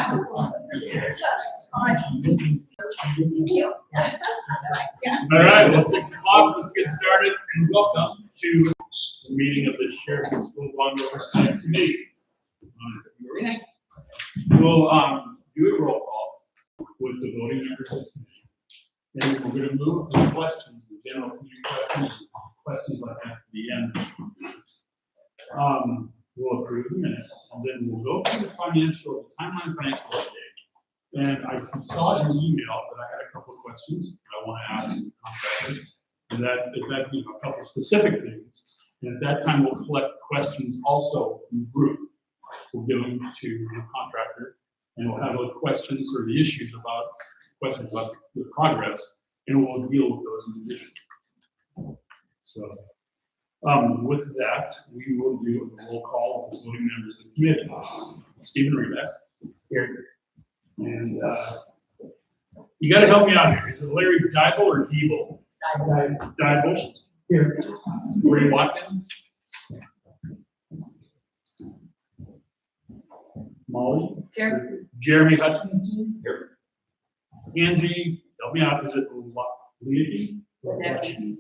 All right, well, 6 o'clock, let's get started, and welcome to the meeting of the Sheridan School Bond Oversight Committee. We'll do a roll call with the voting members of the committee. And we're going to move to questions, the general committee questions like that to the end. We'll approve the minutes, and then we'll go through the timeline financial update. And I saw in the email that I had a couple of questions that I want to ask the contractors, and that a couple of specific things. And at that time, we'll collect questions also from the group. We'll give them to the contractor, and we'll have those questions or the issues questions about the progress, and we'll deal with those in addition. So, with that, we will do a roll call of the voting members of the committee. Stephen Rebeck here. And you got to help me out here. Is it Larry Dybel or Diebel? Dybel. Here. Ray Watkins. Molly. Here. Jeremy Hutchinson. Here. Angie, help me out. Is it Ledecky? Ledecky.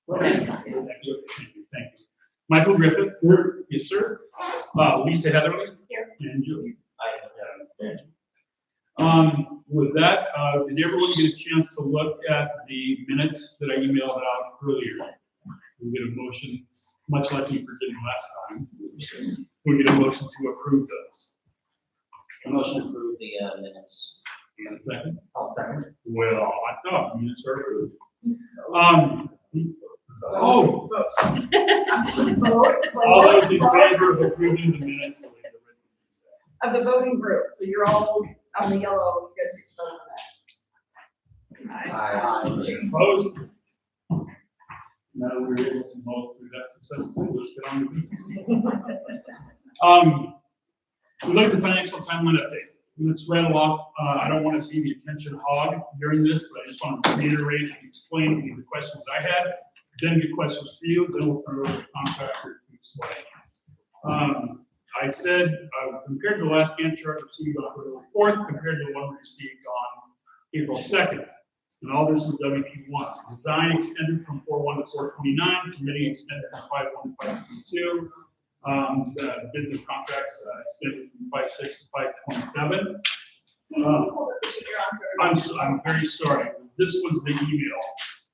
Thank you. Michael Griffith. Here. Yes, sir. Lisa Heatherly. Here. And Julie. With that, did everyone get a chance to look at the minutes that I emailed out earlier? We'll get a motion, much like we did last time. We'll get a motion to approve those. A motion to approve the minutes. And a second? I'll second. Well, I thought minutes are approved. All those in favor of approving the minutes of the voting group, so you're all on the yellow, you guys get to vote on that. Aye. Opposed? Now we're able to vote through that successfully. Let's get on we look at the financial timeline update. Let's rattle off. I don't want to be the attention hog during this, but I just want to reiterate and explain the questions I had. Then get questions for you. Then we'll turn it over to the contractor to explain. I said, compared to the last Gantt chart received on February 4th, compared to the one we received on April 2nd. And all this is WP1. Design extended from 4.1 to 4.29. Committee extended from 5.1 to 5.22. The business contracts extended from 5.6 to 5.27. I'm very sorry. This was the email.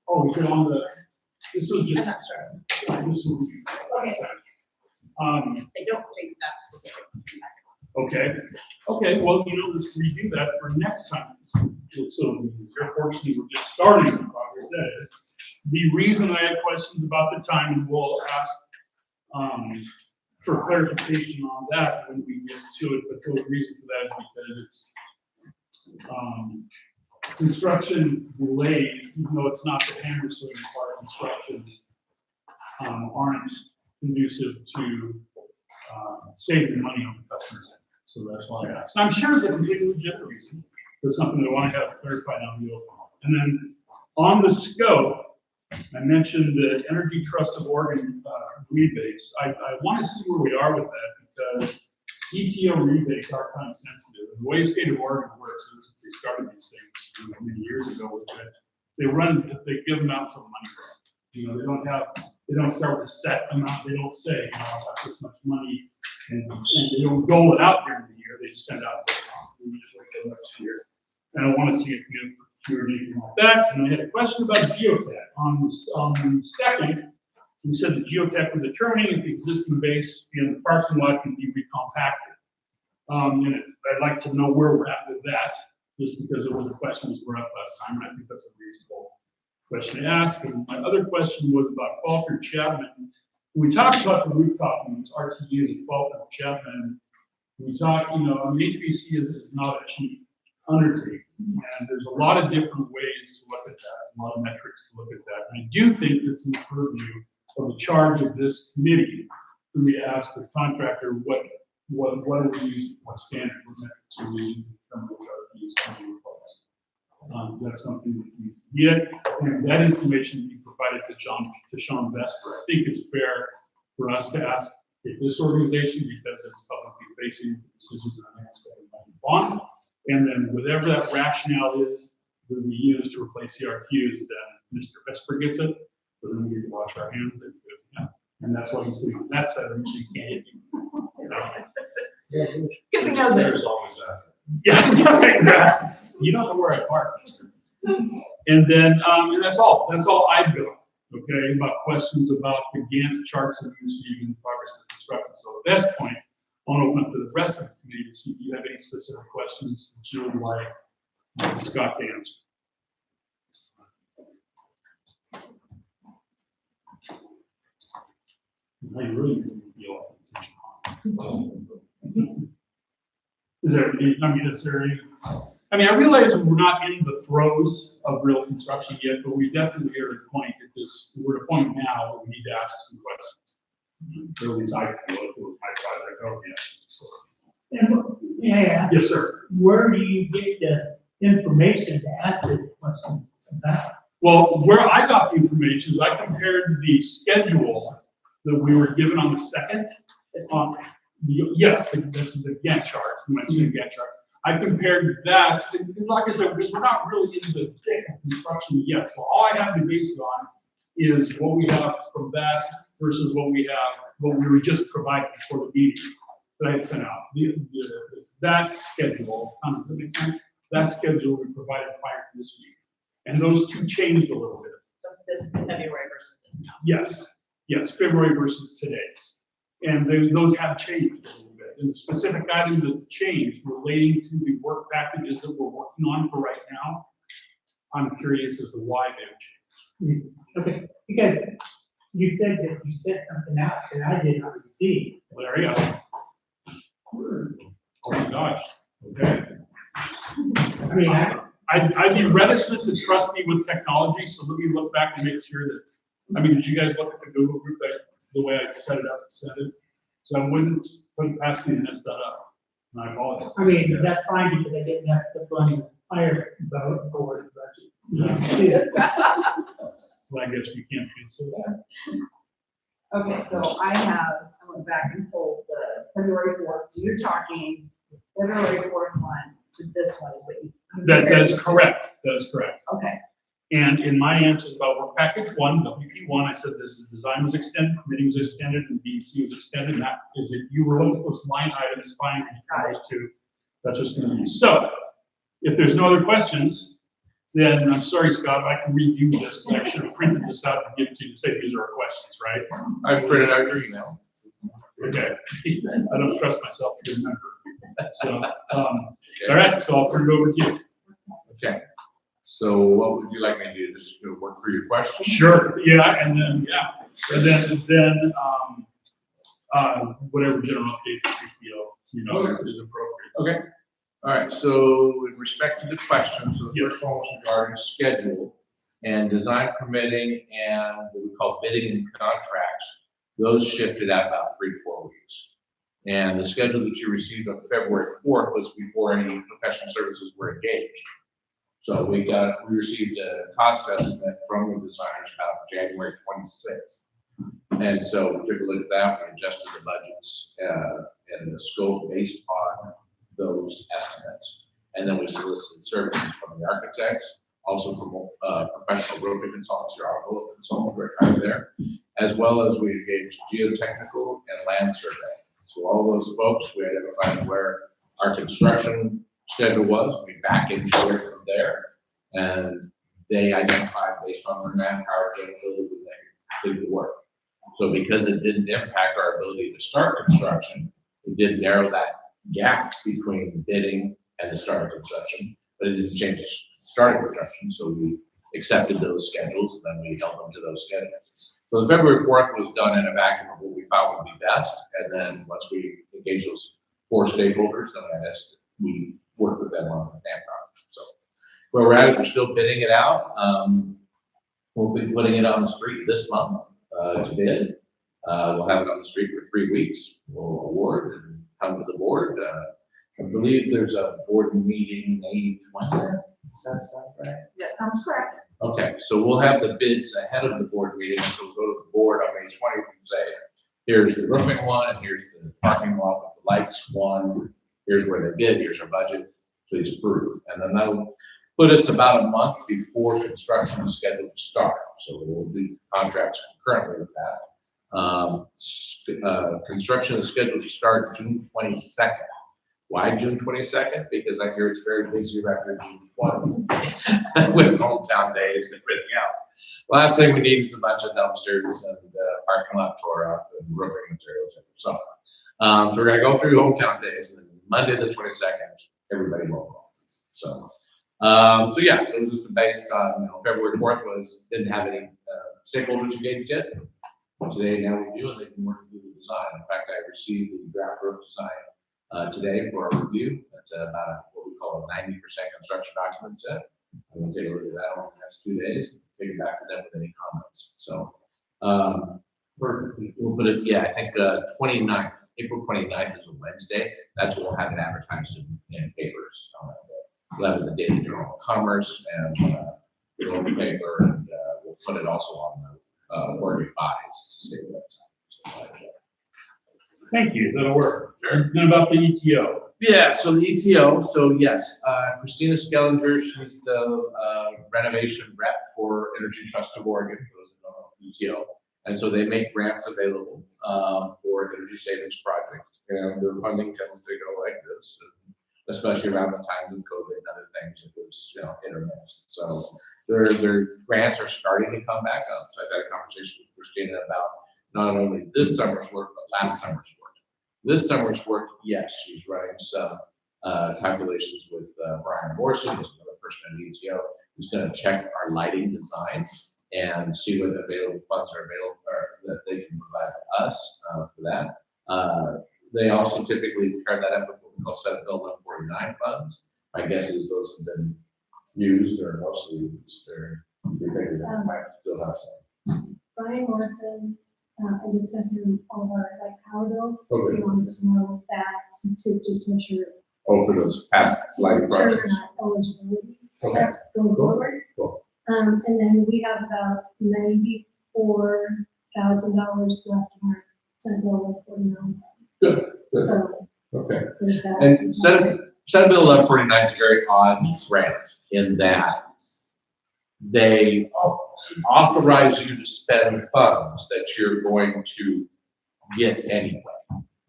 Oh, is it on the? This was just. I'm not sure. This was. Okay. I don't think that's specific. Okay. Okay. Well, let's redo that for next time. So, unfortunately, we're just starting the progress. That is the reason I had questions about the time, and we'll ask for clarification on that when we get to it. But the reason for that is because it's construction delays, even though it's not the hammer swing part of construction, aren't conducive to saving money on the customers. So that's why I asked. I'm sure it's a completely legitimate reason, but something that I want to have clarified on the open. And then on the scope, I mentioned the Energy Trust of Oregon rebates. I want to see where we are with that because ETO rebates are time sensitive. And the way the state of Oregon works, since they started these things many years ago, was that they give them out for money. They don't start with a set amount. They don't say, I've got this much money, and they don't dole it out during the year. They just spend out we just wait till next year. And I want to see if you or anything like that. And I had a question about geotech. On the second, we said the geotech was determining if the existing base in the parking lot can be recompacted. And I'd like to know where we're at with that, just because it was a question that were up last time, and I think that's a reasonable question to ask. And my other question was about Faulkner Chapman. We talked about the rooftop units, RTUs, and Faulkner Chapman. We talked, HVAC is not a cheap undertaking, and there's a lot of different ways to look at that, a lot of metrics to look at that. And I do think it's in the purview of the charge of this committee when we ask the contractor what are we using, what standard, what metrics are we using to determine what RTUs can be replaced. That's something that we get, and that information be provided to Sean Vesper. I think it's fair for us to ask if this organization, because it's publicly facing decisions in the next bond, and then whatever that rationale is, will be used to replace CRQs, then Mr. Vesper gets it, but then we can wash our hands and, yeah. And that's why he's sitting on that side, and you can't hit you. Because he knows it. There's always that. Yeah, exactly. You don't know where I park. And then, and that's all I've got, okay, about questions about the Gantt charts that we received in the progress of construction. So at this point, I want to open up to the rest of the committee to see if you have any specific questions that you would like Scott to answer. I really didn't feel is there any, I mean, I realize we're not in the throes of real construction yet, but we definitely are at a point at this, we're at a point now that we need to ask some questions. Or at least I feel it was my project, oh, yeah. And may I ask, Yes, sir. where do you get the information to ask this question about? Well, where I got the information is I compared the schedule that we were given on the second. Yes, this is the Gantt chart, you might see the Gantt chart. I compared that, because like I said, because we're not really into the thick of construction yet. So all I have to base it on is what we have from that versus what we were just provided for the meeting that I had sent out. That schedule, does that make sense? That schedule we provided prior to this meeting. And those two changed a little bit. So this February versus this now. Yes, February versus today's. And those have changed a little bit. And the specific items that changed relating to the work packages that we're working on for right now, I'm curious as to why they've changed. Okay, because you said that you sent something out that I did not receive. Well, there you go. Oh my gosh, okay. I mean, I'd be reticent to trust me with technology, so let me look back and make sure that, I mean, did you guys look at the Google group, the way I set it up and sent it? So I wouldn't put it past me to mess that up. And I apologize. I mean, that's fine because I get messed up on the fire vote for the budget. Yeah. Well, I guess we can't answer that. Okay, so I went back and pulled the February 4th, so you're talking February 4th one to this one is what you. That is correct, that is correct. Okay, And in my answers about work package one, WP1, I said this design was extended, committee was extended, and BC was extended, and that is if you were looking at those line items, fine, those two, that's what's gonna be. So, if there's no other questions, then I'm sorry, Scott, I can review this, because I should have printed this out to give to you to say these are our questions, right? I've printed out your email. Okay, I don't trust myself to remember. So, all right, so I'll turn it over to you. Okay. So what would you like me to do? Just work through your questions? Sure, and then whatever general updates you feel, is appropriate. Okay. All right. So in respect to the questions, so the first one was regarding schedule and design permitting and what we call bidding and contracts. Those shifted out about 3-4 weeks. And the schedule that you received on February 4th was before any professional services were engaged. So we received a cost estimate from the designers about January 26th. And so we took a look at that, we adjusted the budgets and the scope based on those estimates. And then we solicited services from the architects, also from professional roofing consultants, or our bullet consultants were kind of there, as well as we engaged geotechnical and land survey. So all those folks, we identified where our construction schedule was, we back engineered from there, and they identified based on their manpower availability when they did the work. So because it didn't impact our ability to start construction, it did narrow that gap between bidding and the start of construction, but it didn't change the start of construction. So we accepted those schedules, and then we held them to those schedules. So the February 4th was done in a vacuum of what we thought would be best, and then once we engaged those 4 stakeholders, then we worked with them on the manpower. So where we're at is we're still bidding it out. We'll be putting it on the street this month to bid. We'll have it on the street for 3 weeks. We'll award and come to the board. I believe there's a board meeting May 20th. Does that sound right? that sounds correct. Okay, so we'll have the bids ahead of the board meeting, so we'll go to the board on May 20th and say, here's the roofing one, and here's the parking lot with the lights one, here's where they bid, here's our budget, please approve. And then that'll put us about a month before construction is scheduled to start. So we'll do contracts concurrently with that. Construction is scheduled to start June 22nd. Why June 22nd? Because I hear it's very busy right after June 20th with hometown days and everything else. Last thing we need is a bunch of dumpsters and parking lot tore up and roofing materials and so on. So we're gonna go through hometown days, and then Monday the 22nd, everybody mobilizes. So yeah, so just based on, February 4th didn't have any stakeholders engaged yet. Today, now we do, and they've been working through the design. In fact, I received the draft roof design today for our review. That's about what we call a 90% construction document set. I'm gonna take a look at that over the next 2 days, take it back to them with any comments. So, perfect. We'll put it, I think 29th, April 29th is a Wednesday. That's when we'll have it advertised in papers. We'll have the Daily Journal of Commerce and the local paper, and we'll put it also on the Oregon Buys state website. So, Thank you, that'll work. Sure. Then about the ETO. Yeah, so the ETO, so yes, Christina Skellinger, she's the renovation rep for Energy Trust of Oregon, for those who don't know ETO. And so they make grants available for energy savings projects, and their funding tends to go like this, and especially around the time of COVID and other things, it was, hit or miss. So their grants are starting to come back up. So I had a conversation with Christina about not only this summer's work, but last summer's work. This summer's work, yes, she's running some calculations with Brian Morrison, who's another person at ETO, who's going to check our lighting designs and see what available funds are available, or that they can provide us for that. They also typically pair that up with what we call Senate Bill 149 funds. My guess is those have been used or mostly used, or we figured that might still have some. Brian Morrison, I just sent him all of our power bills. Okay. We wanted to know that to just make sure. Oh, for those past lighting Sure we're projects. not eligibility. Okay. Going forward. Cool. And then we have about $94,000 left in our Senate Bill 149. Good, good, So okay. there's that. And Senate Bill 1149 is a very odd grant in that they authorize you to spend funds that you're going to get anyway,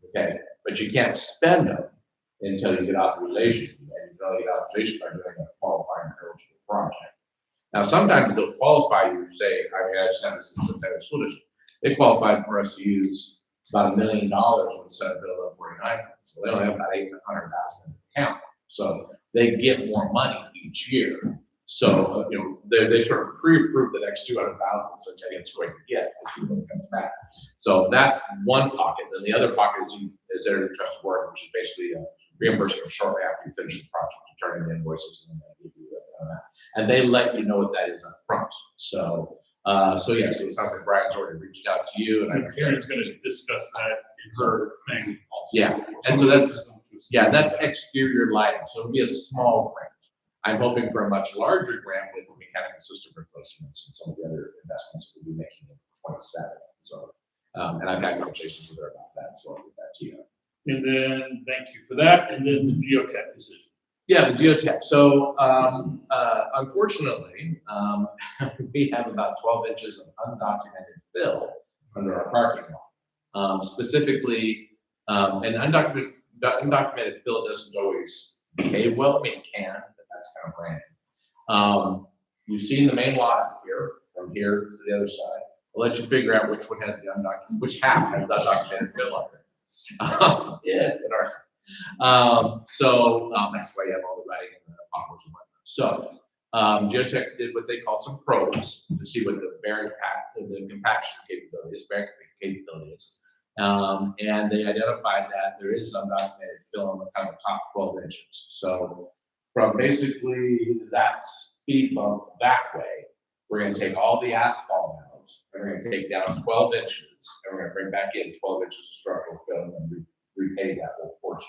okay? But you can't spend them until you get authorization, and you can only get authorization by doing a qualifying eligible project. Now, sometimes they'll qualify you, say, I just had this in September School District. They qualified for us to use about $1 million with Senate Bill 149. So they only have about 800,000 in the account. So they get more money each year. So, they sort of pre-approve the next 200,000 such that it's going to get as soon as it comes back. So that's one pocket. Then the other pocket is Energy Trust of Oregon, which is basically a reimbursement shortly after you finish the project. You turn in invoices and then they give you that. And they let you know what that is up front. So yeah, so it sounds like Brian's already reached out to you, and Karen's gonna discuss that in her thing also. Yeah, and so that's exterior lighting, so it'll be a small grant. I'm hoping for a much larger grant with mechanical system replacements and some of the other investments we'll be making in 27. So, and I've had conversations with her about that, so I'll get that to you. And then, thank you for that, and then the geotech decision. Yeah, the geotech. So unfortunately, we have about 12 inches of undocumented fill under our parking lot. Specifically, and undocumented fill doesn't always behave well. I mean, it can, but that's kind of random. You've seen the main lot here, from here to the other side. I'll let you figure out which one has the undocumented, which half has undocumented fill under it. Yeah, it's in our side. That's why you have all the writing and the potholes and whatnot. So Geotech did what they call some probes to see what the the compaction capability is, and they identified that there is undocumented fill on the kind of top 12 inches. So from basically that speed bump that way, we're going to take all the asphalt out, and we're going to take down 12 inches, and we're going to bring back in 12 inches of structural fill and repay that whole portion.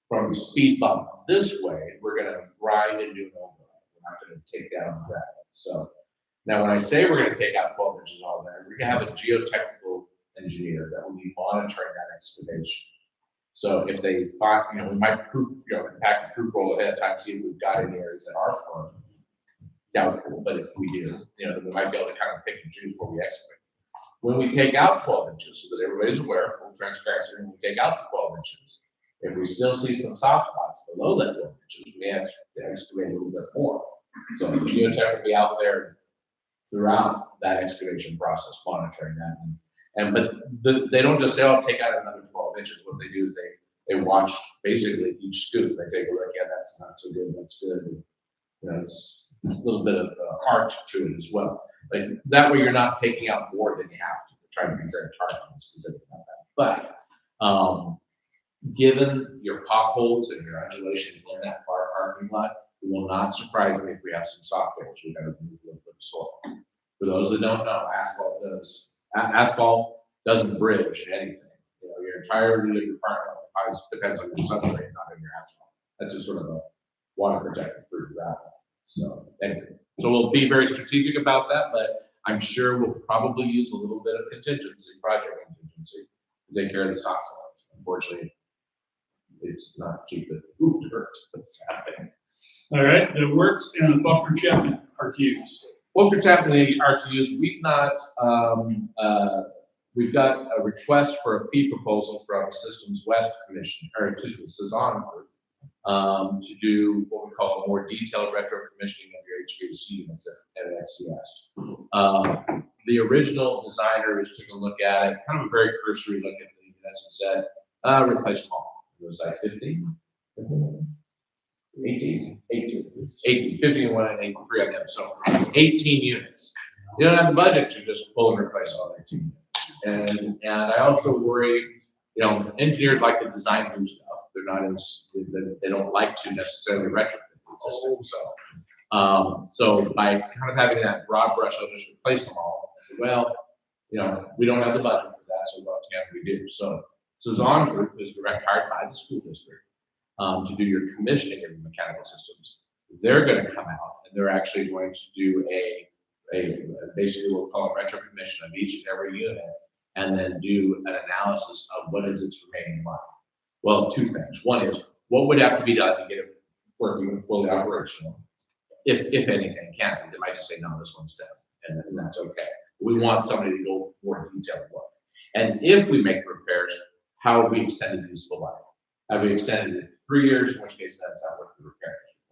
From the speed bump this way, we're going to grind and do an override. We're not going to take down the gravel. So now when I say we're going to take out 12 inches all there, we're going to have a geotechnical engineer that will be monitoring that excavation. So if they find, we might pack the proof roll ahead of time, see if we've got any areas that are firm. Doubtful, but if we do, then we might be able to kind of pick and choose where we excavate. When we take out 12 inches, so that everybody's aware, full transparency, when we take out the 12 inches, if we still see some soft spots below that 12 inches, we have to excavate a little bit more. So the geotech will be out there throughout that excavation process, monitoring that. But they don't just say, "Oh, take out another 12 inches." What they do is they watch basically each scoop. They take a look. Yeah, that's not so good. That's good. It's a little bit of art to it as well. Like that way, you're not taking out more than you have to. We're trying to be very targeted specific about that. But given your potholes and your undulation in that parking lot, it will not surprise me if we have some soft areas. We've got to move a little bit of soil. For those that don't know, asphalt doesn't bridge anything. Your entirety of your parking lot depends on your substrate, not on your asphalt. That's just sort of a water protected for gravel. So anyway, so we'll be very strategic about that, but I'm sure we'll probably use a little bit of project contingency, to take care of the soft spots. Unfortunately, it's not cheap to move dirt. That's happening. All right, the works and the buffer Chapman RTUs. Walter Chapman RTUs, we've got a request for a fee proposal from Systems West Commission, or excuse me, Cezanne Group, to do what we call a more detailed retro commissioning of your HVAC units at FCS. The original designers took a look at it, kind of a very cursory look at the units and said, replace them all. It was like 15, 18, 15 and 1 and 83 of them. So 18 units. You don't have the budget to just pull and replace all 18 units. And I also worry, engineers like to design new stuff. They're not they don't like to necessarily retrofit the system. So by kind of having that broad brush, I'll just replace them all. Well, we don't have the budget for that, so what can we do? So Cezanne Group is direct hired by the school district to do your commissioning of the mechanical systems. They're going to come out and they're actually going to do a basically what we call a retro commission of each and every unit, and then do an analysis of what is its remaining life. Well, two things. One is what would have to be done to get it working fully operational, if anything can be. They might just say, no, this one's dead, and that's okay. We want somebody to go more detailed work. And if we make repairs, how have we extended the useful life? Have we extended it 3 years, in which case that's not worth the repairs.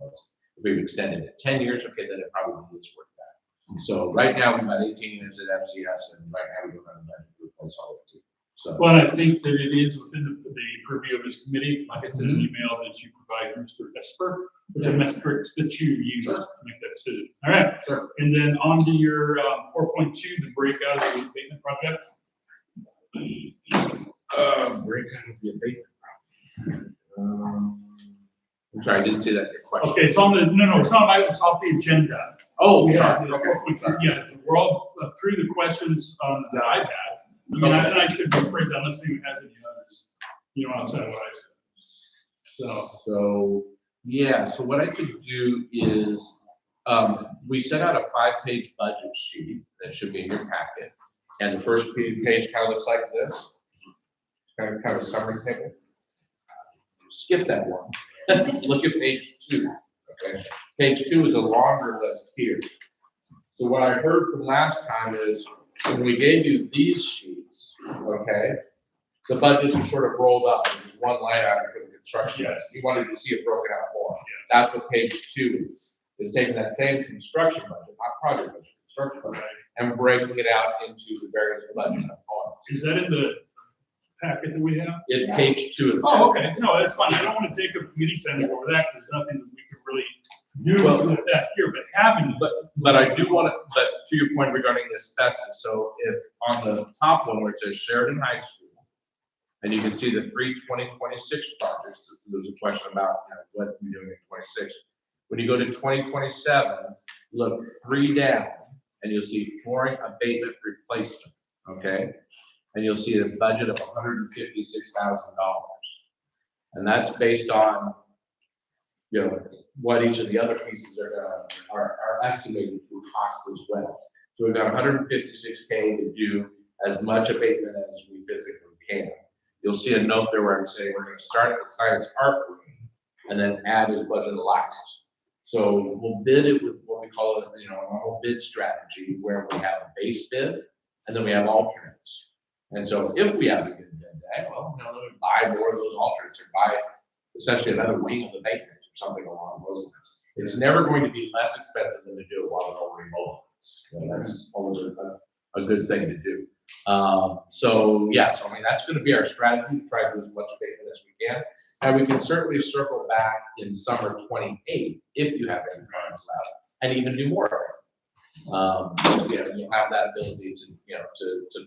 If we've extended it 10 years, okay, then it probably is worth that. So right now we've got 18 units at FCS, and right now we don't have a budget to replace all of it. So, Well, I think that it is within the purview of this committee, like I said in the email, that you provide Mr. Esper with the metrics that you use to make that decision. All right. Sure. And then on to your 4.2, the breakout of the abatement project. breakout of the abatement. I'm sorry, I didn't see that in your question. Okay, it's on the, no, it's off the agenda. Oh, Yeah, sorry. the Okay. 4.2, yeah, we're all through the questions that I've had. And I should rephrase that, let's see who has any others, outside of what I said. So what I could do is, we set out a 5-page budget sheet that should be in your packet. And the first page kind of looks like this, kind of a summary table. Skip that one. Look at page 2. Okay, page 2 is a longer list here. So what I heard from last time is when we gave you these sheets, okay, the budgets are sort of rolled up. There's one line item for the construction. Yes. You wanted to see it broken out more. That's what page 2 is taking that same construction budget, not project budget, construction budget, and breaking it out into the various budget components. Is that in the packet that we have? It's page 2 of the Oh, okay, no, that's fine, I don't want to take a committee time over that, because there's nothing that we can really do with that here, but having. But I do want to, but to your point regarding asbestos, so if on the top one where it says Sheridan High School, and you can see the 3 2026 projects, there's a question about what we're doing in 26. When you go to 2027, look 3 down, and you'll see flooring abatement replacement, okay? And you'll see a budget of $156,000. And that's based on, what each of the other pieces are estimated to cost as well. So we've got $156K to do as much abatement as we physically can. You'll see a note there where I'm saying we're gonna start at the science art room and then add as budget allows. So we'll bid it with what we call a normal bid strategy, where we have a base bid and then we have alternates. And so if we have a good bid day, well, then we buy more of those alternates or buy essentially another wing of the abatement or something along those lines. It's never going to be less expensive than to do it while it's already mobile. That's always a good thing to do. So I mean, that's gonna be our strategy, to try to do as much abatement as we can. And we can certainly circle back in summer 28 if you have any problems left and even do more of it. You'll have that ability to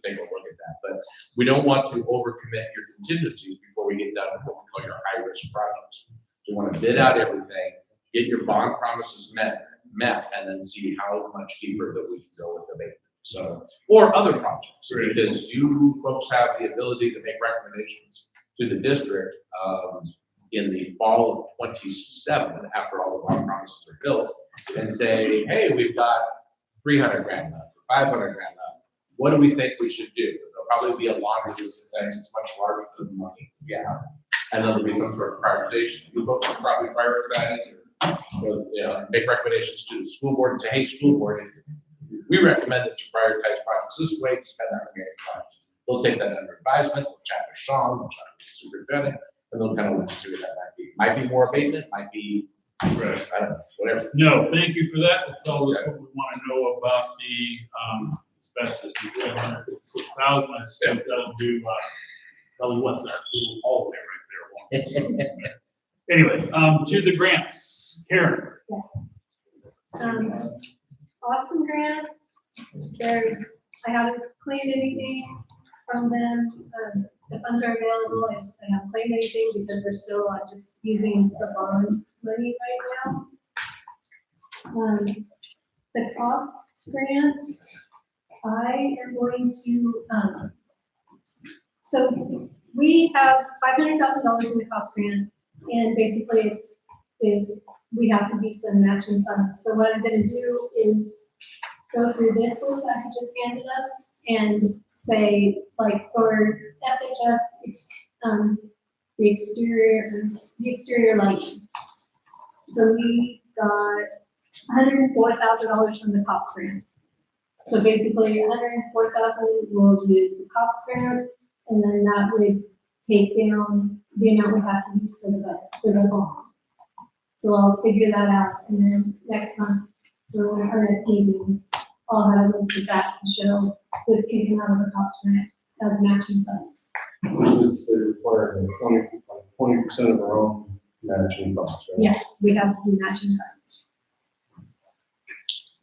take a look at that. But we don't want to overcommit your contingencies before we get done with what we call your high risk projects. You want to bid out everything, get your bond promises met, and then see how much deeper that we can go with abatement. So, or other projects, because you folks have the ability to make recommendations to the district in the fall of 27, after all the bond promises are built, and say, hey, we've got 300 grand left, or 500 grand left. What do we think we should do? There'll probably be a long resistance thing, it's much larger than the money we have. And there'll be some sort of prioritization. You folks will probably prioritize or make recommendations to the school board and say, hey, school board, we recommend that you prioritize projects this way to spend that remaining funds. They'll take that under advisement, they'll chat with Sean, they'll chat with the superintendent, and they'll kind of look and see what that might be. Might be more abatement, might be, I don't know, whatever. No, thank you for that. That's all what we want to know about the asbestos. $756,000, I suppose that'll do, probably what's that little hallway right there. Anyway, to the grants, Karen. Yes. Awesome grant. I haven't claimed anything from them. The funds are available. I haven't claimed anything because we're still just using the bond money right now. The COPS grant, I am going to, so we have $500,000 in the COPS grant, and basically we have to do some matching funds. So what I'm going to do is go through this list that you just handed us and say, like, for SHS, the exterior lighting. So we got $104,000 from the COPS grant. So basically, $104,000 we'll use the COPS grant, and then that would take down the amount we have to use for the bond. So I'll figure that out, and then next month, for our next meeting, I'll have a list of that to show this can come out of the COPS grant as matching funds. This is required 20% of our own matching costs, right? Yes, we have to do matching funds.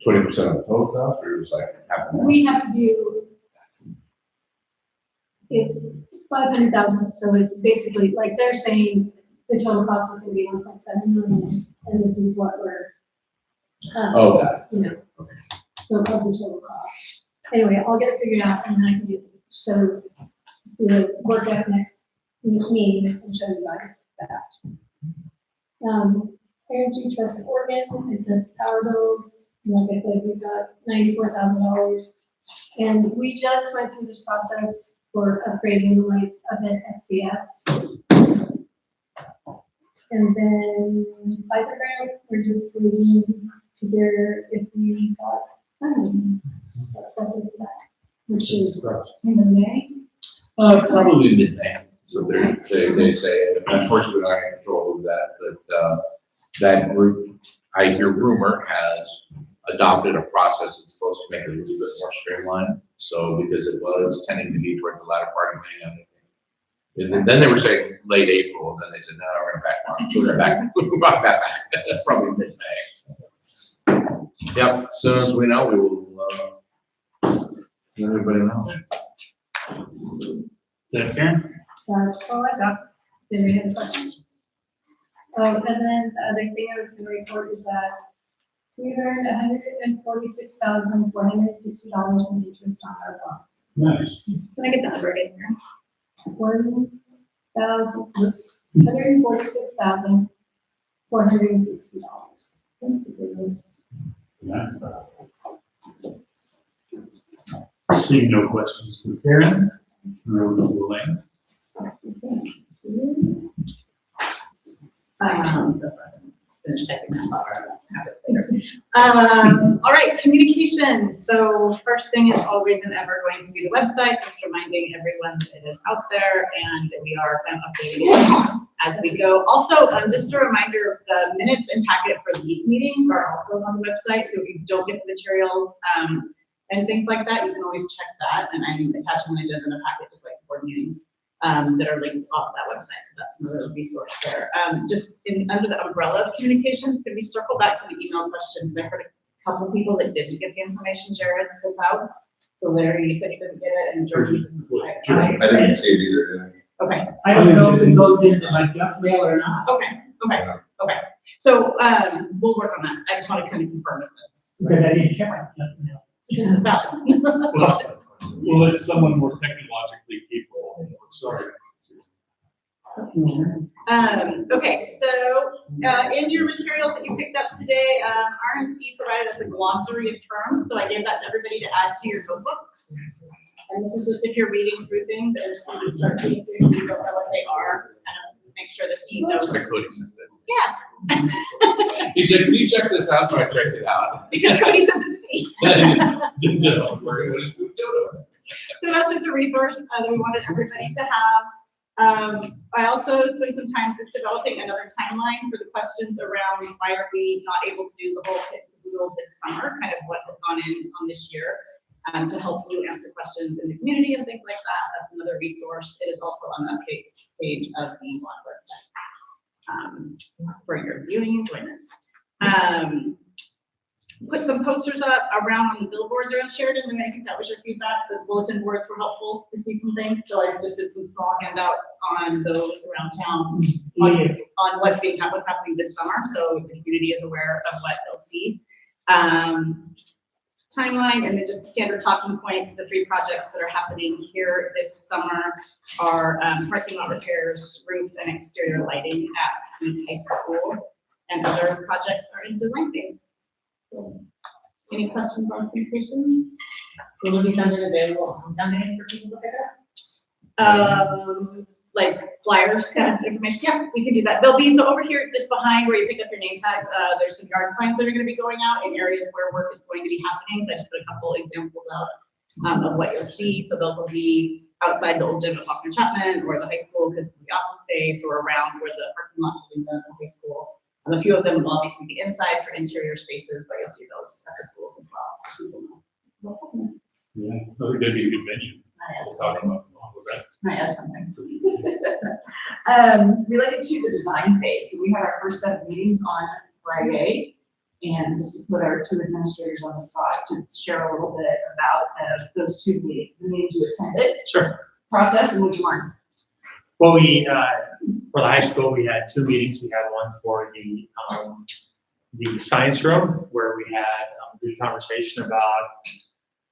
20% of the total cost, or is like half and half? We have to do, it's 500,000, so it's basically, like they're saying, the total cost is gonna be 1.7 million, and this is what we're, Got it. Okay. So of the total cost. Anyway, I'll get it figured out, and then I can do the work at next meeting and show you guys that. Energy Trust Oregon, it says power bills, like I said, we've got $94,000. And we just went through this process for upgrading the lights up at FCS. And then Sizer grant, we're just waiting to hear if we got funding. That's what we got, which is in the May. Probably mid-May. So they say, unfortunately, I can't control that, but that group, I hear rumor, has adopted a process that's supposed to make it a little bit more streamlined. So because it was tending to be toward the latter part of May, and then they were saying late April, and then they said, no, we're going to back on. So they're back. We'll back that back. That's probably mid-May. Yep. As soon as we know, we will let everybody know. Is that Karen? That's all I got. Did we have a question? And then the other thing I was going to report is that we earned $146,460 in interest on our bond. Nice. Can I get that number in here? $146,460. Seeing no questions from Karen, Rose Elaine. So let's finish typing that while I have it later. All right, communication. So first thing is always and ever going to be the website, just reminding everyone that it is out there and that we are kind of updating it as we go. Also, just a reminder, the minutes and packet for these meetings are also on the website. So if you don't get the materials and things like that, you can always check that. And I'm attaching an agenda in a packet, just like board meetings. That are linked off that website, so that's another resource there. Just under the umbrella of communications, could we circle back to the email question? Because I heard a couple people that didn't get the information Jared sent out. So Larry, you said you didn't get it, and George, you didn't. I didn't see it either. Okay. I don't know if it goes into my junk mail or not. Okay. So we'll work on that. I just want to kind of confirm this. Because I didn't check my junk mail. Valid. Well, it's someone more technologically capable. Sorry. Okay, so in your materials that you picked up today, RNC provided us a glossary of terms, so I gave that to everybody to add to your notebooks. And this is just if you're reading through things and you start seeing things and you don't know what they are, make sure this team knows. That's what Cody said. Yeah. He said, can you check this out? So I checked it out. Because Cody sent it to me. So that's just a resource that we wanted everybody to have. I also spent some time just developing another timeline for the questions around why are we not able to do the whole kit and caboodle this summer, kind of what has gone in on this year, to help you answer questions in the community and things like that. That's another resource. It is also on the updates page of the website for your viewing enjoyment. Put some posters up around on the billboards around Sheridan, and I think that was your feedback. The bulletin boards were helpful to see some things, so I just did some small handouts on those around town on what's happening this summer, so the community is aware of what they'll see. Timeline, and then just standard talking points. The 3 projects that are happening here this summer are parking lot repairs, roof and exterior lighting at the high school, and other projects are in design phase. Any questions on communications? Will there be something available on hometown days for people to pick up? Like flyers kind of information. Yeah, we can do that. They'll be, so over here, just behind where you pick up your name tags, there's some yard signs that are going to be going out in areas where work is going to be happening. So I just put a couple examples out of what you'll see. So those will be outside the old gym at Hoffman Chapman or the high school because of the office space, or around where the parking lot is in the high school. And a few of them will obviously be inside for interior spaces, but you'll see those at the schools as well. So people know. Yeah, that would be a good venue. We'll talk about all of that. Might add something. Related to the design phase, so we had our first set of meetings on Friday, and just to put our 2 administrators on the spot to share a little bit about those 2 meetings, the meetings you attended. Sure. Process and what you learned. Well, for the high school, we had 2 meetings. We had one for the science room, where we had a good conversation about,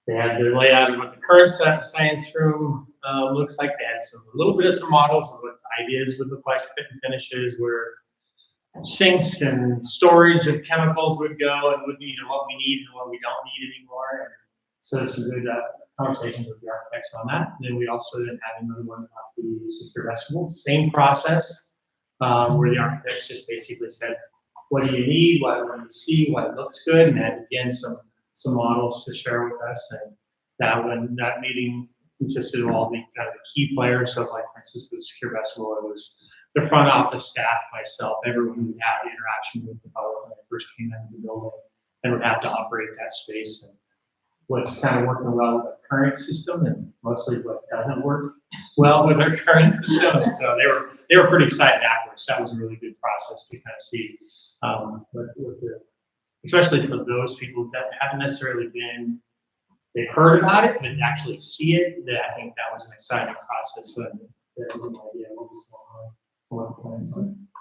they had the layout of what the current science room looks like. They had a little bit of some models of what the ideas would look like, fit and finishes, where sinks and storage of chemicals would go, and what we need and what we don't need anymore. And so some good conversations with the architects on that. And then we also then had another one about the secure vegetables, same process, where the architects just basically said, what do you need, what do you see, what looks good, and then again some models to share with us. And that meeting consisted of all the kind of the key players. So like, for instance, the secure vestibule, it was the front office staff, myself, everyone who had the interaction with the public when they first came into the building and would have to operate that space, and what's kind of working well with the current system and mostly what doesn't work well with our current system. And so they were pretty excited afterwards. That was a really good process to kind of see, especially for those people that haven't necessarily been, they've heard about it, but actually see it. I think that was an exciting process when they had no idea what was going on.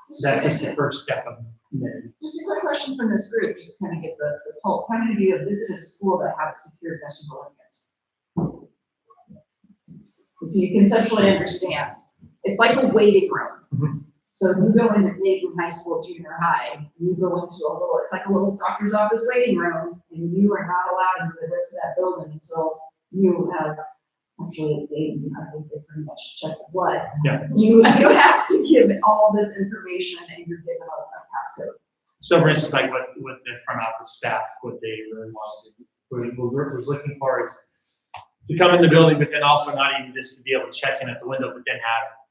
So that's just the first step of it. Just a quick question from this group, just to kind of get the pulse. How many of you have visited a school that have a secure vegetable in it? So you conceptually understand. It's like a waiting room. Mm-hmm. So if you go into Dayton High School, junior high, you go into it's like a little doctor's office waiting room, and you are not allowed into the rest of that building until you have, actually, Dayton, I think they pretty much check the blood. Yeah. You have to give all this information and you're given a passcode. So for instance, like what the front office staff, what they really wanted, we're looking for is to come in the building, but then also not even just to be able to check in at the window, but then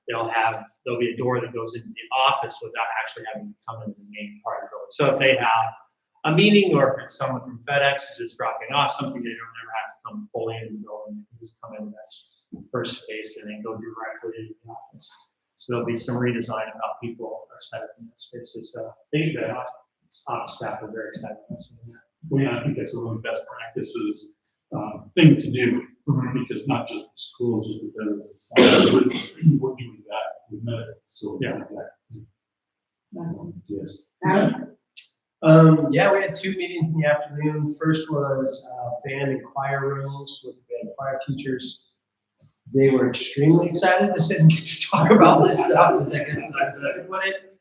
there'll be a door that goes into the office without actually having to come into the main part of the building. So if they have a meeting, or if it's someone from FedEx who's just dropping off something, they don't ever have to come fully into the building, they can just come in that first space and then go directly into the office. So there'll be some redesign about people are set up in that space. So I think the office staff are very excited about seeing that. Well, yeah, I think that's one of the best practices, thing to do, because not just for schools, just because it's a science, we're doing that with medical, so. Yeah. Exactly. Yes. Yes. Yeah, we had 2 meetings in the afternoon. First was band and choir rooms with band and choir teachers. They were extremely excited to sit and get to talk about this stuff, because I guess that's how to put it.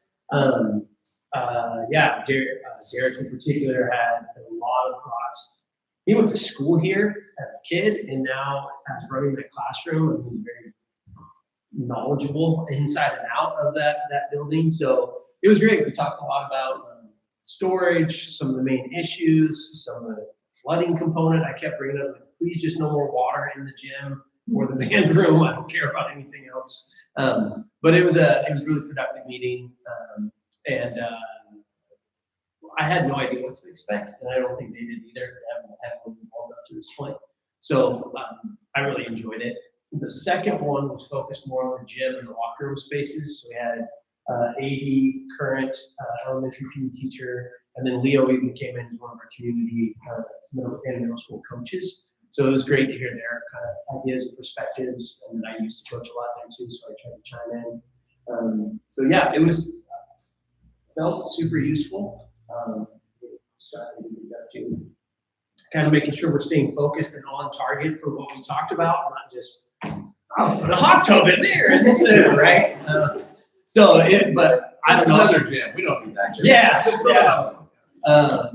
Yeah, Derek in particular had a lot of thoughts. He went to school here as a kid, and now as running the classroom, and he's very knowledgeable inside and out of that building. So it was great. We talked a lot about storage, some of the main issues, some of the flooding component. I kept bringing up, like, please just no more water in the gym or the band room. I don't care about anything else. But it was a really productive meeting, and I had no idea what to expect, and I don't think they did either. They haven't had one involved up to this point, so I really enjoyed it. The second one was focused more on the gym and the locker room spaces. So we had AD, current elementary PE teacher, and then Leo even came in as one of our community middle school coaches. So it was great to hear their kind of ideas and perspectives, and I used to coach a lot there too, so I tried to chime in. So yeah, it was felt super useful. Starting to get to kind of making sure we're staying focused and on target for what we talked about, not just I'll put a hot tub in there, right? But I don't know. Another gym, we don't need that gym. Yeah.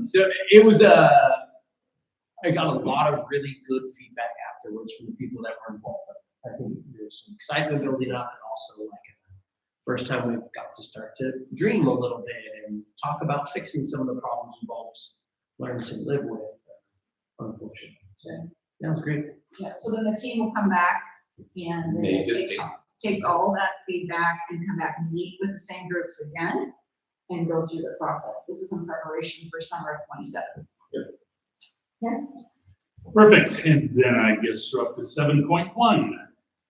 So it was I got a lot of really good feedback afterwards from the people that were involved. I think there's some excitement building up, and also like first time we've got to start to dream a little bit and talk about fixing some of the problems we've always learned to live with, unfortunately. So that was great. Yeah, so then the team will come back and they will take all that feedback and come back and meet with the same groups again and go through the process. This is in preparation for summer of 27. Yeah. Perfect, and then I guess we're up to 7.1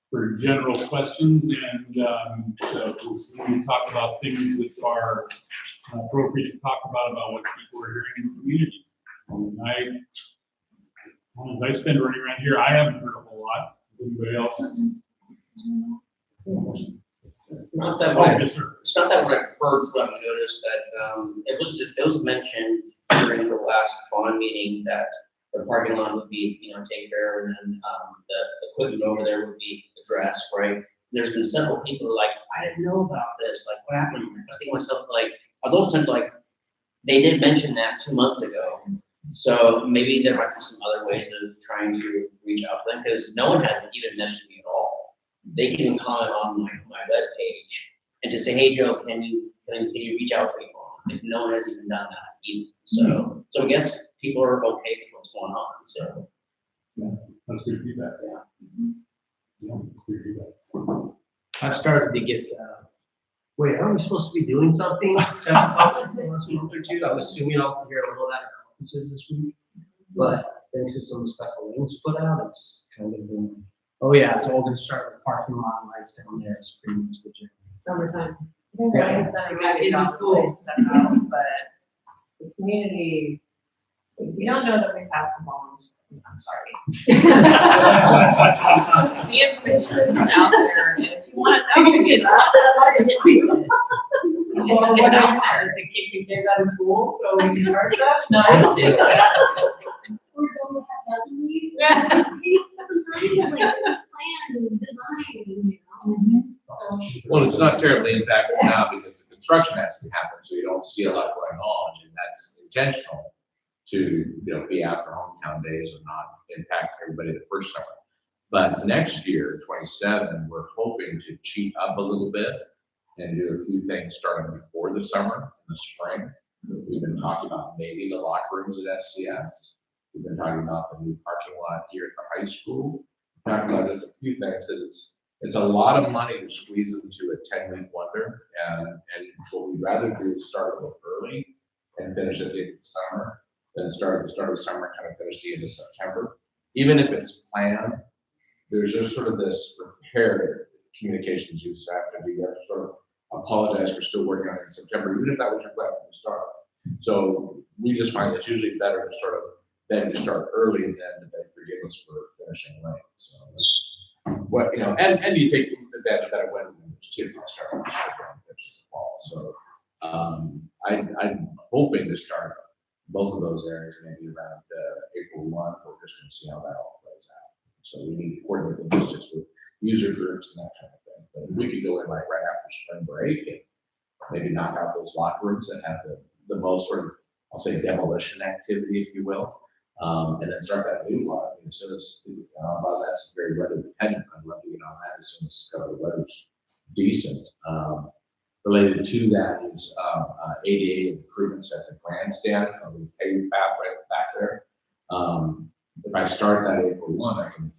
for general questions, and we talk about things that are appropriate to talk about what people are hearing in the community. I spend running around here, I haven't heard a whole lot. Anybody else? It's not that Yes, sir. it's not that what I've heard, but I've noticed that it was mentioned during the last bond meeting that the parking lot would be, taken care of, and then the equipment over there would be addressed, right? There's been several people who are like, I didn't know about this, like, what happened? I was thinking to myself, like, are those times like, they did mention that 2 months ago, so maybe there might be some other ways of trying to reach out to them, because no one has even mentioned me at all. They can even comment on my web page and to say, hey Joe, can you reach out to people? Like, no one has even done that either. So I guess people are okay with what's going on. So Yeah, that's good feedback. Yeah, that's good feedback. I've started to get, wait, aren't we supposed to be doing something at the conference in the last month or two? I'm assuming I'll hear a little of that at conferences this week, but thanks to some of the stuff Elaine's put out, it's kind of been, oh yeah, it's all gonna start with parking lot lights down there. It's pretty much the gym. Summertime. Yeah. But the community, we don't know that we passed the bonds. I'm sorry. The information is out there, and if you want to know, it's not that hard to get to it. It's out there. They keep you kids out of school, so we can charge them? No, I don't do that. We're going to have to leave. Take some time, like, this plan and design, Well, it's not terribly impacted now because the construction has to happen, so you don't see a lot going on, and that's intentional to, be after hometown days and not impact everybody the first summer. But next year, 27, we're hoping to cheat up a little bit and do a few things starting before the summer, in the spring. We've been talking about maybe the locker rooms at SCS. We've been talking about the new parking lot here at the high school. Talking about just a few things, because it's a lot of money to squeeze into a 10-week wonder. And what we'd rather do is start a little early and finish at the end of the summer, than start at the start of summer, kind of finish the end of September. Even if it's planned, there's just sort of this prepared communications you have to do. You have to sort of apologize for still working on it in September, even if that was your plan from the start. So we just find it's usually better to sort of then to start early and then to beg forgiveness for finishing late. So that's what, and you take advantage of that when it's too start and finish the fall. So I'm hoping to start both of those areas maybe around April 1. We're just going to see how that all plays out. So we need to coordinate logistics with user groups and that kind of thing. But we could go in like right after spring break and maybe knock out those locker rooms that have the most sort of, I'll say, demolition activity, if you will, and then start that new lot. As soon as that's very weather dependent. I'd love to get on that as soon as the weather's decent. Related to that is ADA improvements at the grandstand on the paved path right back there. If I start that April 1, I can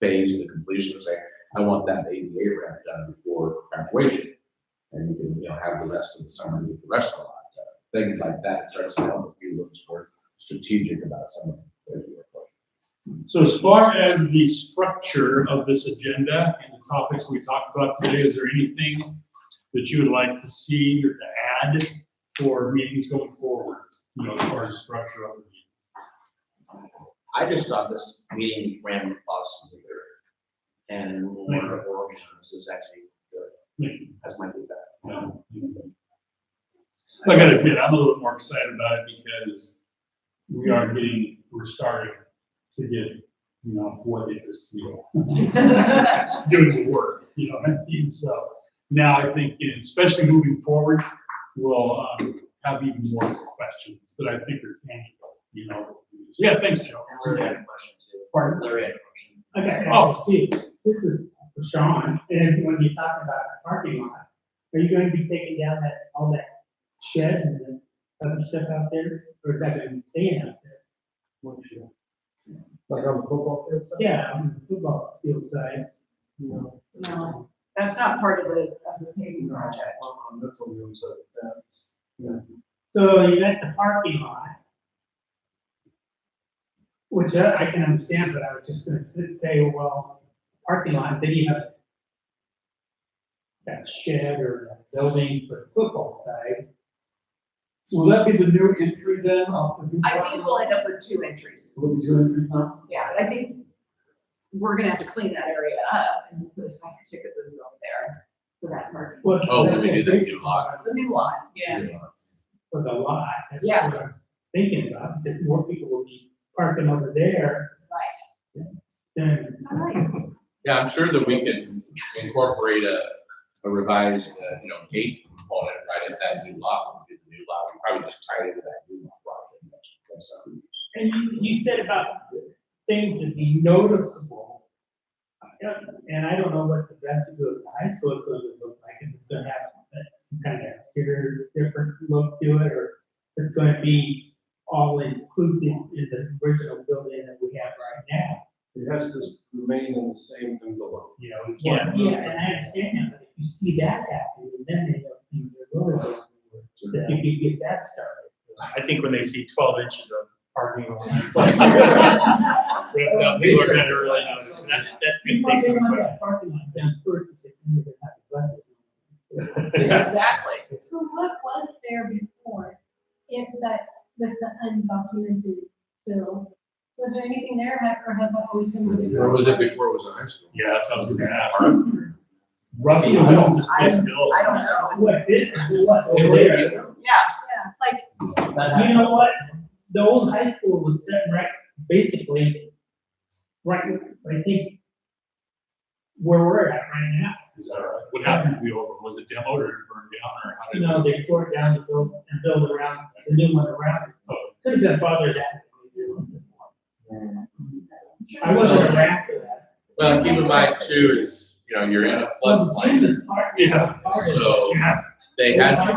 phase the completion and say, I want that ADA ramp done before graduation. And you can, have the rest of the summer to get the rest of the lot done. Things like that starts to help if you look more strategic about some of the questions. So as far as the structure of this agenda and the topics we talked about today, is there anything that you would like to see or to add for meetings going forward, as far as structure of the meeting? I just thought this meeting ran awesomely good. And more organized is actually good. That's my feedback. I gotta admit, I'm a little more excited about it because we're starting to get, what interests me. Doing the work, and so now I think, especially moving forward, we'll have even more questions that I think are tangible, Yeah, thanks, Joe. And Larry had a question too. Pardon? Larry had a question. Okay, Oh. Steve, this is for Sean, and when you talk about the parking lot, are you going to be taking down all that shed and the other stuff out there, or is that going to be staying out there? Like on the football field side? Yeah, on the football field side, No, that's not part of the paving project. That's on the other side of the fence. So you got the parking lot, which I can understand, but I was just gonna say, well, parking lot, then you have that shed or that building for the football side. Will that be the new entry then off the? I think we'll end up with 2 entries. Will be 2 entries now? Yeah, I think we're gonna have to clean that area up and put a second ticket booth over there for that parking. Oh, when we do the new lot. The new lot, yeah. For the lot, that's Yeah. what I was thinking about, that more people will be parking over there Right. than. All right. Yeah, I'm sure that we can incorporate a revised, gate component right at that new lot. When we do the new lot, we probably just tie it into that new lot project. That's And you said about things that be noticeable. And I don't know what the vestibule of the high school is going to look like, if it's going to have some kind of exterior different look to it, or if it's going to be all inclusive in the original building that we have right now. It has to remain in the same envelope. We can't. Yeah, and I understand that, but if you see that happening, then they don't think they're really going to, that you can get that started. I think when they see 12 inches of parking lot. People are gonna really notice, and that's You good might thing. want that parking lot down first, and say, "You don't have to budget." Exactly. So what was there before, if that, with the undocumented bill? Was there anything there, or has that always been? Or was it before it was a high school? Yeah, that's what I was gonna ask. Roughly, when was this place built? I don't know. What this, what over there? Yeah. Yeah, like, You know what? The old high school was set right, basically, right, I think, where we're at right now. Is that right? What happened to the old one? Was it demoed or burned down or how did? They tore it down to build around, the new one around it. Oh. Could have that bothered that. I wasn't around for that. Well, keep in mind too, is, you're in a floodplain, Yeah. so they may have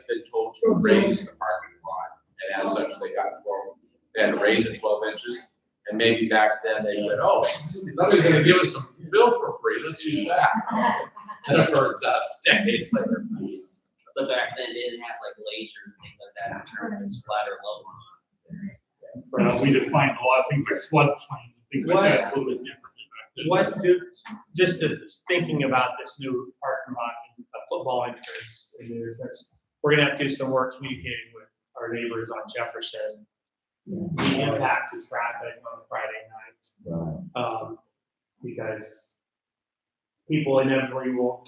been told to raise the parking lot, and as such, they had to raise it 12 inches. And maybe back then they said, oh, somebody's gonna give us some fill for free, let's use that. And it burns out decades later. But back then, they didn't have like lasers and things like that, to determine splatter level. We defined a lot of things like floodplain, things like that, a little bit differently back then. Just thinking about this new parking lot and football entrance, we're gonna have to do some work communicating with our neighbors on Jefferson. The impact of traffic on Friday night. Because people inevitably will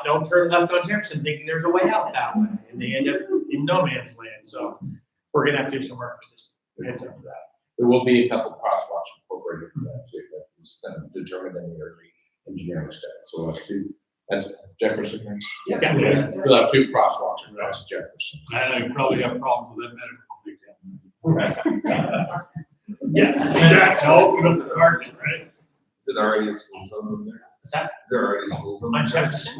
don't turn left on Jefferson thinking there's a way out that way, and they end up in no man's land, so we're gonna have to do some work to just heads up for that. There will be a couple crosswalks incorporated for that too, that's kind of determined in the early engineering stuff, so that's Jefferson. right? Yeah. We'll have 2 crosswalks across Jefferson. And I probably have problems with that medical. Yeah, exactly, I'll open up the garden, right? Is it already a school zone over there? Is that Is there already a school zone? on Jefferson?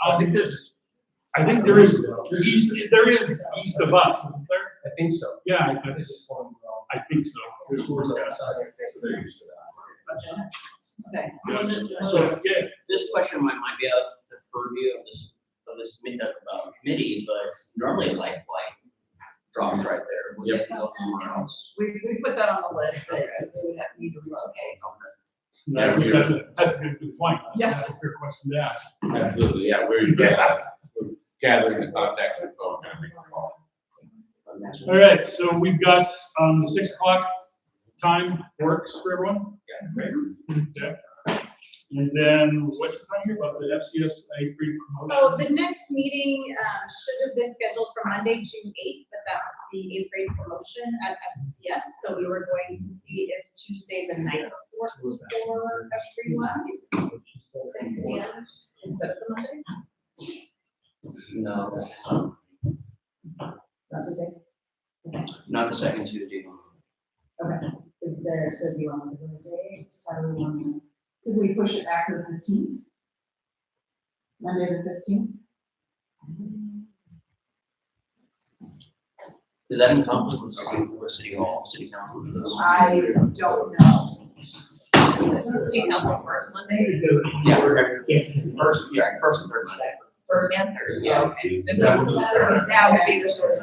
I think there is east of us, isn't there? I think so. Yeah, I think it's one, I think so. there's schools outside. So they're used to that. Okay. Yeah, so, yeah, This question might be out of the purview of this committee, but normally like drops right there. Would they go somewhere else? We put that on the list that they would have need to relocate. I think that's a good point. Yes. That's a fair question to ask. Absolutely, yeah, we're gathering the contact with folks and making a call. All right, so we've got, 6 o'clock time works for everyone? Yeah, great. Okay. And then what's the time here about the FCSA pre-promotion? So the next meeting, should have been scheduled for Monday, June 8th, but that's the 8th grade promotion at FCS. So we were going to see if Tuesday the 9th works for everyone. 6 p.m. instead of the Monday. No, Not Tuesday. not the second Tuesday. Okay. Is there, so do you want to do a date? How do we want to? Could we push it back to the 15th? Monday the 15th? Does that encompass with city hall, city council? I don't know. City council first Monday? Yeah. First and third. First and third, yeah, okay. And then that would be the source.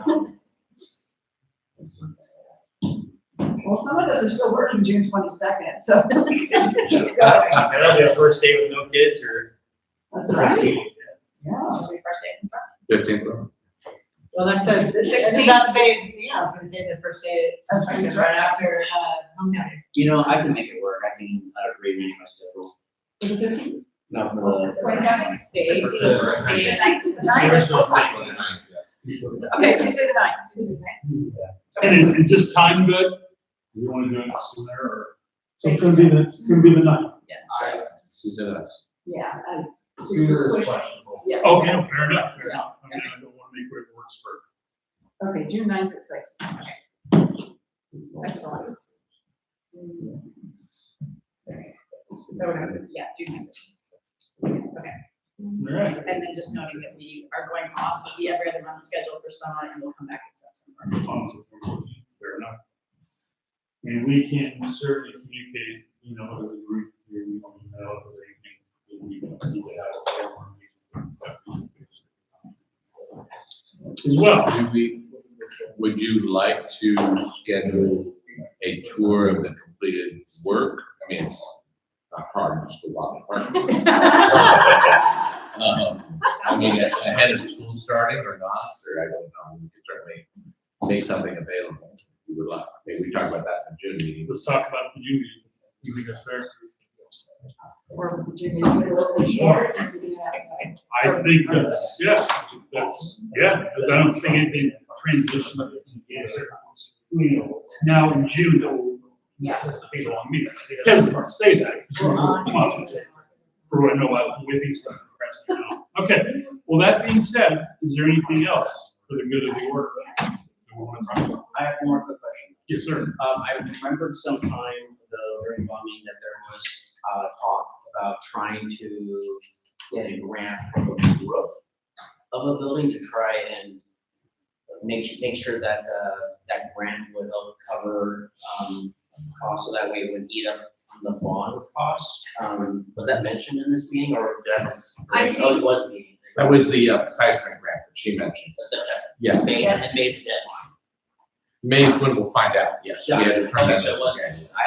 Well, some of us are still working June 22nd, so. we can just keep going. That'll be a first day with no kids or. That's right. Yeah, it'll be first day. 15th. Well, that's the 16th. That's the day, yeah, I was gonna say the first day. It's right after, homecoming. I can make it work. I can rearrange my schedule. For the 15th? Not for the. 22nd? The 18th? The The 9th? The 9th? Okay, Tuesday the 9th. Tuesday the 9th. And is this time good? Do you want to do it sooner or? It's gonna be the night. Yes. Yeah. Sooner is questionable. Yeah. Okay, no, fair enough, fair Yeah. enough. I mean, I don't want to make whatever works for. Okay, June 9th at 6. Okay. Excellent. Yeah, June 9th. Okay. All right. And then just noting that we are going off of the every other month schedule for summer and we'll come back in September. Fair enough. And we can certainly communicate, as a group, here, we don't know if there's anything that we need to have. As well. Would you like to schedule a tour of the completed work? I mean, it's not hard, just a lot of work. I mean, ahead of school starting or not, or I don't know, we could certainly make something available. We would like, maybe we talk about that in the June meeting. Let's talk about the June meeting. You think that's fair? Or June 9th. I think that's, because I don't think anything transition. Now in June, that will necessitate on me. Kevin's going to say that. For what I know, the way things are progressing now. Okay, well, that being said, is there anything else for the good of the order? I have one more quick question. Yes, sir. I remembered some time ago during bonding that there was, talk about trying to get a grant for the roof of a building to try and make sure that, that grant would help cover, costs, so that way it would eat up the bond cost. Was that mentioned in this meeting, or did I miss? Oh, it was a meeting. That was the seismic grant that she mentioned. Yes. Made the deadline. May is when we'll find out, yes. We had to turn that So it in. wasn't, I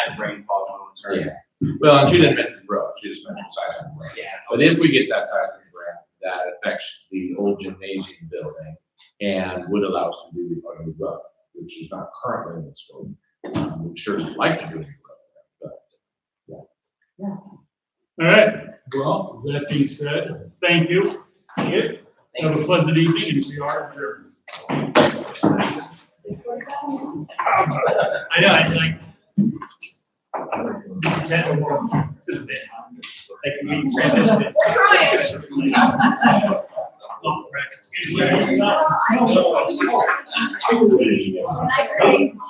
had a brain fog on it, sorry. Yeah. Well, and she didn't mention growth, she just mentioned seismic grant. Yeah. But if we get that seismic grant, that affects the old gymnasium building and would allow us to do a new roof, which is not currently in the scope. I'm sure we'd like to do a new roof, but All right, well, that being said, thank you. Have a pleasant evening, and we are adjourned. I know, it's like. Just a bit. Like, we transition it. Oh, practice. Nice.